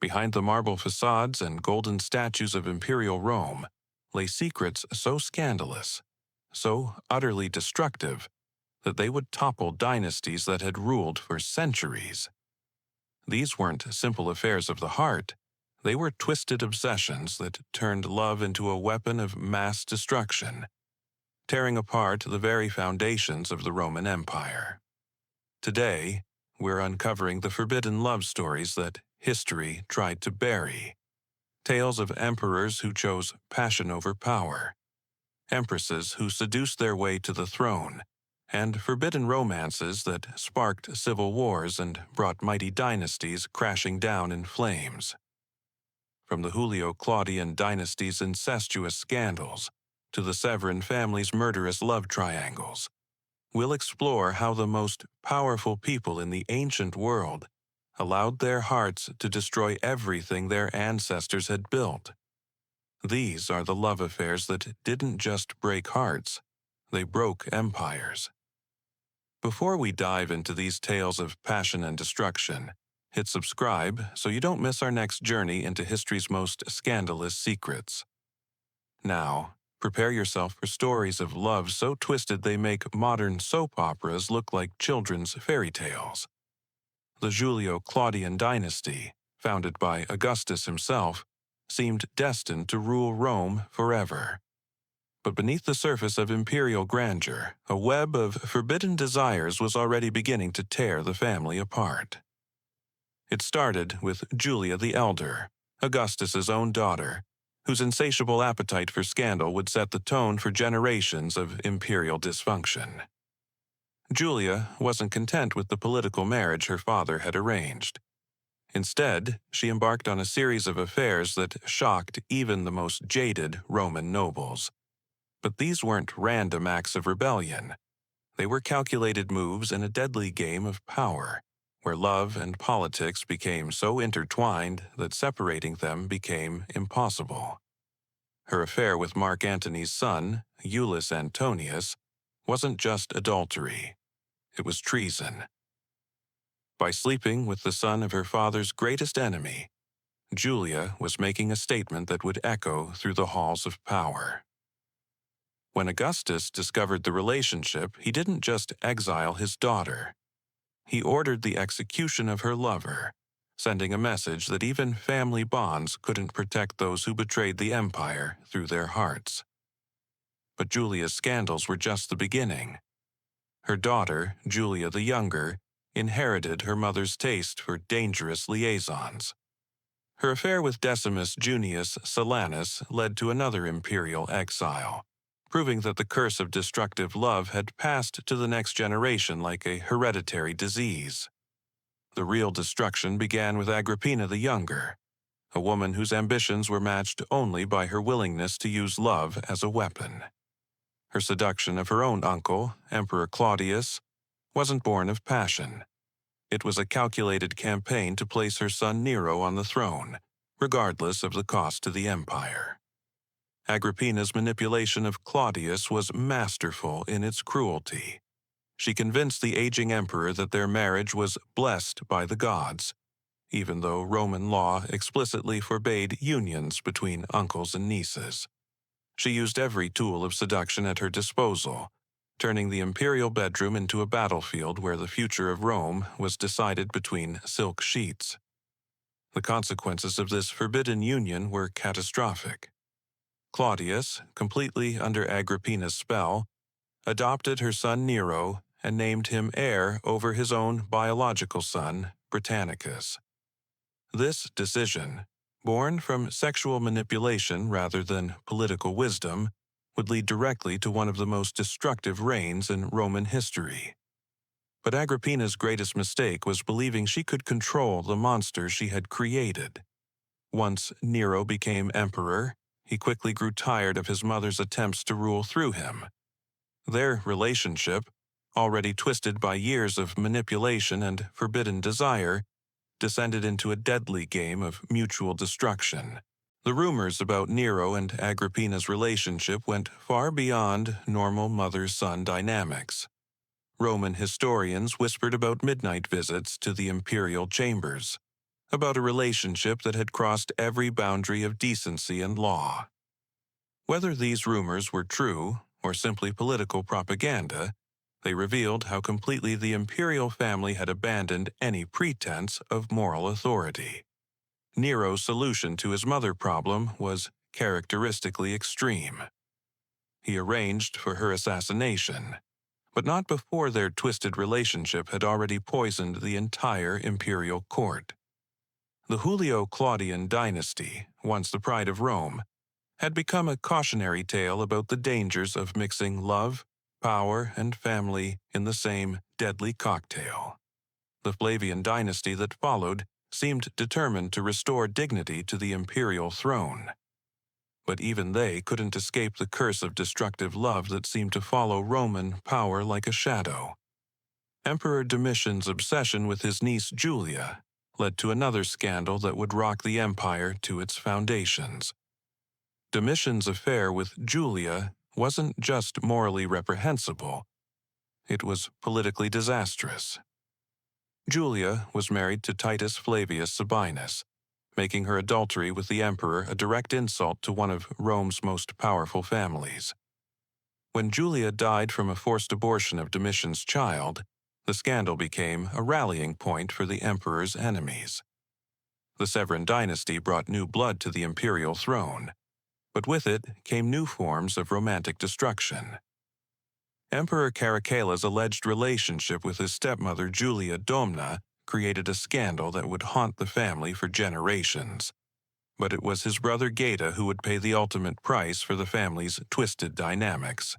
Behind the marble facades and golden statues of imperial Rome lay secrets so scandalous, so utterly destructive, that they would topple dynasties that had ruled for centuries. These weren't simple affairs of the heart. They were twisted obsessions that turned love into a weapon of mass destruction, tearing apart the very foundations of the Roman Empire. Today, we're uncovering the forbidden love stories that history tried to bury. Tales of emperors who chose passion over power, empresses who seduced their way to the throne, and forbidden romances that sparked civil wars and brought mighty dynasties crashing down in flames. From the Julio-Claudian dynasty's incestuous scandals to the Severan family's murderous love triangles, we'll explore how the most powerful people in the ancient world allowed their hearts to destroy everything their ancestors had built. These are the love affairs that didn't just break hearts, they broke empires. Before we dive into these tales of passion and destruction, hit subscribe so you don't miss our next journey into history's most scandalous secrets. Now, prepare yourself for stories of love so twisted they make modern soap operas look like children's fairy tales. The Julio-Claudian dynasty, founded by Augustus himself, seemed destined to rule Rome forever. But beneath the surface of imperial grandeur, a web of forbidden desires was already beginning to tear the family apart. It started with Julia the Elder, Augustus's own daughter, whose insatiable appetite for scandal would set the tone for generations of imperial dysfunction. Julia wasn't content with the political marriage her father had arranged. Instead, she embarked on a series of affairs that shocked even the most jaded Roman nobles. But these weren't random acts of rebellion. They were calculated moves in a deadly game of power, where love and politics became so intertwined that separating them became impossible. Her affair with Mark Antony's son, Iulus Antonius, wasn't just adultery. It was treason. By sleeping with the son of her father's greatest enemy, Julia was making a statement that would echo through the halls of power. When Augustus discovered the relationship, he didn't just exile his daughter. He ordered the execution of her lover, sending a message that even family bonds couldn't protect those who betrayed the empire through their hearts. But Julia's scandals were just the beginning. Her daughter, Julia the Younger, inherited her mother's taste for dangerous liaisons. Her affair with Decimus Junius Silanus led to another imperial exile, proving that the curse of destructive love had passed to the next generation like a hereditary disease. The real destruction began with Agrippina the Younger, a woman whose ambitions were matched only by her willingness to use love as a weapon. Her seduction of her own uncle, Emperor Claudius, wasn't born of passion. It was a calculated campaign to place her son Nero on the throne, regardless of the cost to the empire. Agrippina's manipulation of Claudius was masterful in its cruelty. She convinced the aging emperor that their marriage was blessed by the gods, even though Roman law explicitly forbade unions between uncles and nieces. She used every tool of seduction at her disposal, turning the imperial bedroom into a battlefield where the future of Rome was decided between silk sheets. The consequences of this forbidden union were catastrophic. Claudius, completely under Agrippina's spell, adopted her son Nero and named him heir over his own biological son, Britannicus. This decision, born from sexual manipulation rather than political wisdom, would lead directly to one of the most destructive reigns in Roman history. But Agrippina's greatest mistake was believing she could control the monster she had created. Once Nero became emperor, he quickly grew tired of his mother's attempts to rule through him. Their relationship, already twisted by years of manipulation and forbidden desire, descended into a deadly game of mutual destruction. The rumors about Nero and Agrippina's relationship went far beyond normal mother-son dynamics. Roman historians whispered about midnight visits to the imperial chambers, about a relationship that had crossed every boundary of decency and law. Whether these rumors were true or simply political propaganda, they revealed how completely the imperial family had abandoned any pretense of moral authority. Nero's solution to his mother problem was characteristically extreme. He arranged for her assassination, but not before their twisted relationship had already poisoned the entire imperial court. The Julio-Claudian dynasty, once the pride of Rome, had become a cautionary tale about the dangers of mixing love, power, and family in the same deadly cocktail. The Flavian dynasty that followed seemed determined to restore dignity to the imperial throne. But even they couldn't escape the curse of destructive love that seemed to follow Roman power like a shadow. Emperor Domitian's obsession with his niece Julia led to another scandal that would rock the empire to its foundations. Domitian's affair with Julia wasn't just morally reprehensible, it was politically disastrous. Julia was married to Titus Flavius Sabinus, making her adultery with the emperor a direct insult to one of Rome's most powerful families. When Julia died from a forced abortion of Domitian's child, the scandal became a rallying point for the emperor's enemies. The Severan dynasty brought new blood to the imperial throne, but with it came new forms of romantic destruction. Emperor Caracalla's alleged relationship with his stepmother Julia Domna created a scandal that would haunt the family for generations. But it was his brother Gaeta who would pay the ultimate price for the family's twisted dynamics.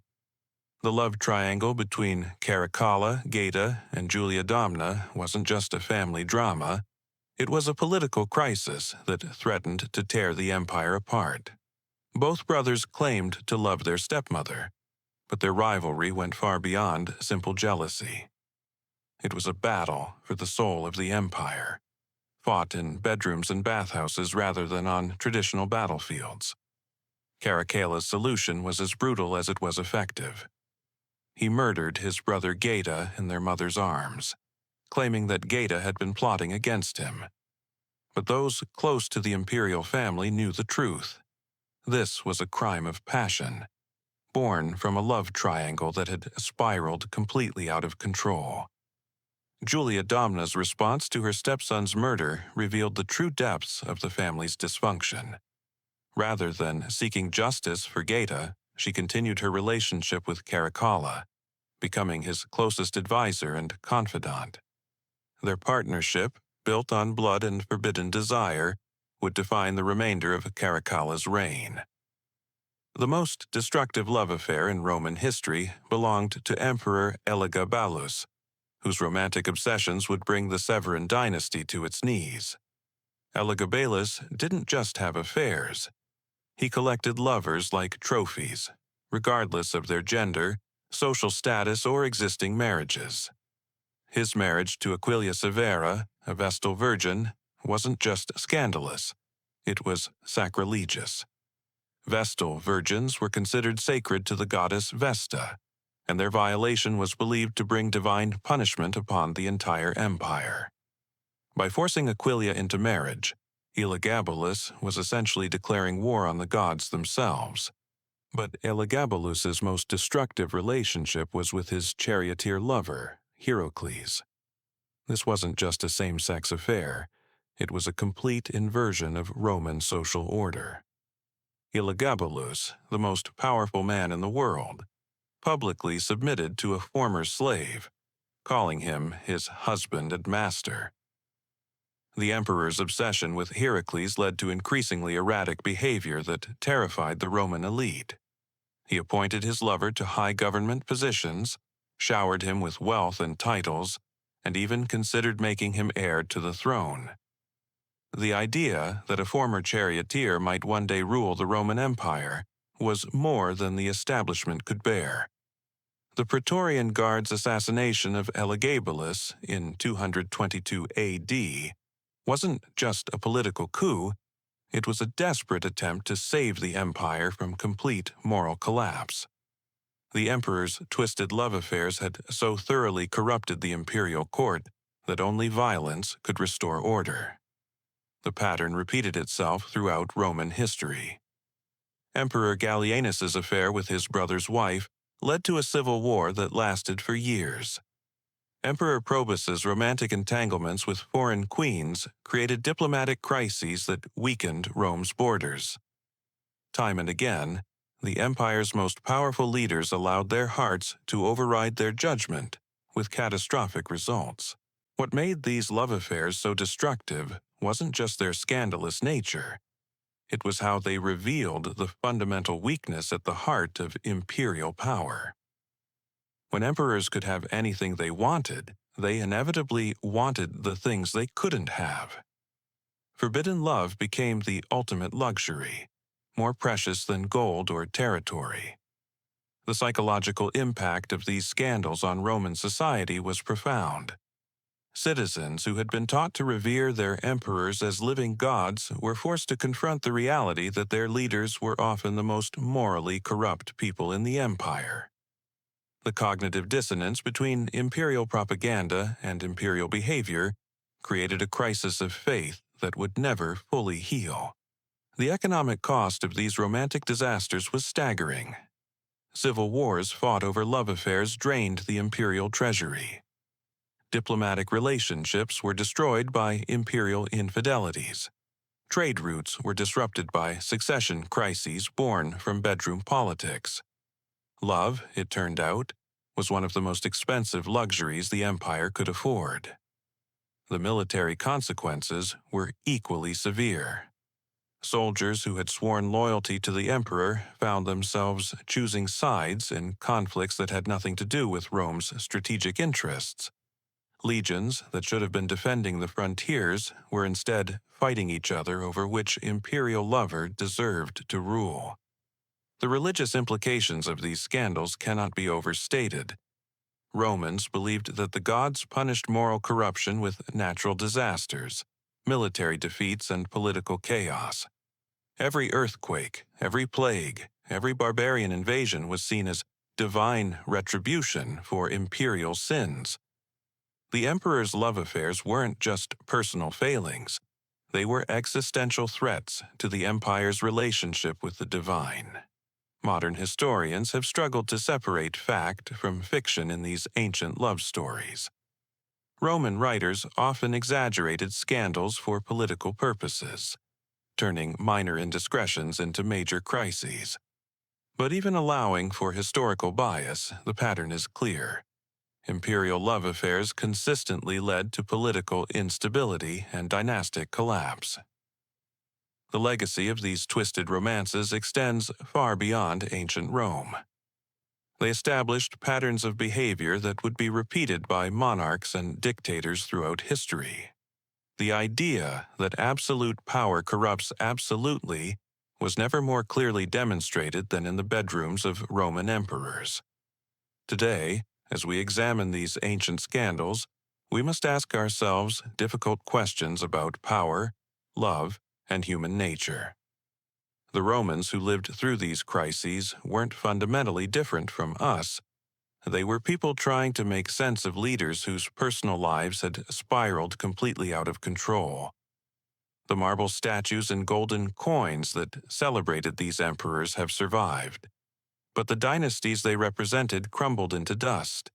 The love triangle between Caracalla, Gaeta, and Julia Domna wasn't just a family drama, it was a political crisis that threatened to tear the empire apart. Both brothers claimed to love their stepmother, but their rivalry went far beyond simple jealousy. It was a battle for the soul of the empire, fought in bedrooms and bathhouses rather than on traditional battlefields. Caracalla's solution was as brutal as it was effective. He murdered his brother Gaeta in their mother's arms, claiming that Gaeta had been plotting against him. But those close to the imperial family knew the truth. This was a crime of passion, born from a love triangle that had spiraled completely out of control. Julia Domna's response to her stepson's murder revealed the true depths of the family's dysfunction. Rather than seeking justice for Gaeta, she continued her relationship with Caracalla, becoming his closest advisor and confidant. Their partnership, built on blood and forbidden desire, would define the remainder of Caracalla's reign. The most destructive love affair in Roman history belonged to Emperor Elagabalus, whose romantic obsessions would bring the Severan dynasty to its knees. Elagabalus didn't just have affairs. He collected lovers like trophies, regardless of their gender, social status, or existing marriages. His marriage to Aquilia Severa, a Vestal Virgin, wasn't just scandalous, it was sacrilegious. Vestal virgins were considered sacred to the goddess Vesta, and their violation was believed to bring divine punishment upon the entire empire. By forcing Aquilia into marriage, Elagabalus was essentially declaring war on the gods themselves. But Elagabalus's most destructive relationship was with his charioteer lover, Heracles. This wasn't just a same-sex affair, it was a complete inversion of Roman social order. Elagabalus, the most powerful man in the world, publicly submitted to a former slave, calling him his husband and master. The emperor's obsession with Heracles led to increasingly erratic behavior that terrified the Roman elite. He appointed his lover to high government positions, showered him with wealth and titles, and even considered making him heir to the throne. The idea that a former charioteer might one day rule the Roman Empire was more than the establishment could bear. The Praetorian Guard's assassination of Elagabalus in 222 AD wasn't just a political coup, it was a desperate attempt to save the empire from complete moral collapse. The emperor's twisted love affairs had so thoroughly corrupted the imperial court that only violence could restore order. The pattern repeated itself throughout Roman history. Emperor Gallienus's affair with his brother's wife led to a civil war that lasted for years. Emperor Probus's romantic entanglements with foreign queens created diplomatic crises that weakened Rome's borders. Time and again, the empire's most powerful leaders allowed their hearts to override their judgment, with catastrophic results. What made these love affairs so destructive wasn't just their scandalous nature. It was how they revealed the fundamental weakness at the heart of imperial power. When emperors could have anything they wanted, they inevitably wanted the things they couldn't have. Forbidden love became the ultimate luxury, more precious than gold or territory. The psychological impact of these scandals on Roman society was profound. Citizens who had been taught to revere their emperors as living gods were forced to confront the reality that their leaders were often the most morally corrupt people in the empire. The cognitive dissonance between imperial propaganda and imperial behavior created a crisis of faith that would never fully heal. The economic cost of these romantic disasters was staggering. Civil wars fought over love affairs drained the imperial treasury. Diplomatic relationships were destroyed by imperial infidelities. Trade routes were disrupted by succession crises born from bedroom politics. Love, it turned out, was one of the most expensive luxuries the empire could afford. The military consequences were equally severe. Soldiers who had sworn loyalty to the emperor found themselves choosing sides in conflicts that had nothing to do with Rome's strategic interests. Legions that should have been defending the frontiers were instead fighting each other over which imperial lover deserved to rule. The religious implications of these scandals cannot be overstated. Romans believed that the gods punished moral corruption with natural disasters, military defeats, and political chaos. Every earthquake, every plague, every barbarian invasion was seen as divine retribution for imperial sins. The emperor's love affairs weren't just personal failings. They were existential threats to the empire's relationship with the divine. Modern historians have struggled to separate fact from fiction in these ancient love stories. Roman writers often exaggerated scandals for political purposes, turning minor indiscretions into major crises. But even allowing for historical bias, the pattern is clear. Imperial love affairs consistently led to political instability and dynastic collapse. The legacy of these twisted romances extends far beyond ancient Rome. They established patterns of behavior that would be repeated by monarchs and dictators throughout history. The idea that absolute power corrupts absolutely was never more clearly demonstrated than in the bedrooms of Roman emperors. Today, as we examine these ancient scandals, we must ask ourselves difficult questions about power, love, and human nature. The Romans who lived through these crises weren't fundamentally different from us. They were people trying to make sense of leaders whose personal lives had spiraled completely out of control. The marble statues and golden coins that celebrated these emperors have survived, but the dynasties they represented crumbled into dust.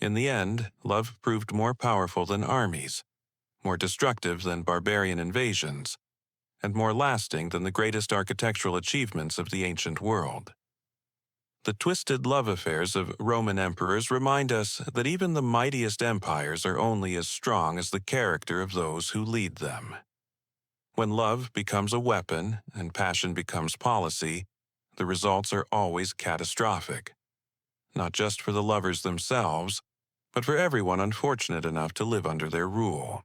In the end, love proved more powerful than armies, more destructive than barbarian invasions, and more lasting than the greatest architectural achievements of the ancient world. The twisted love affairs of Roman emperors remind us that even the mightiest empires are only as strong as the character of those who lead them. When love becomes a weapon and passion becomes policy, the results are always catastrophic, not just for the lovers themselves, but for everyone unfortunate enough to live under their rule.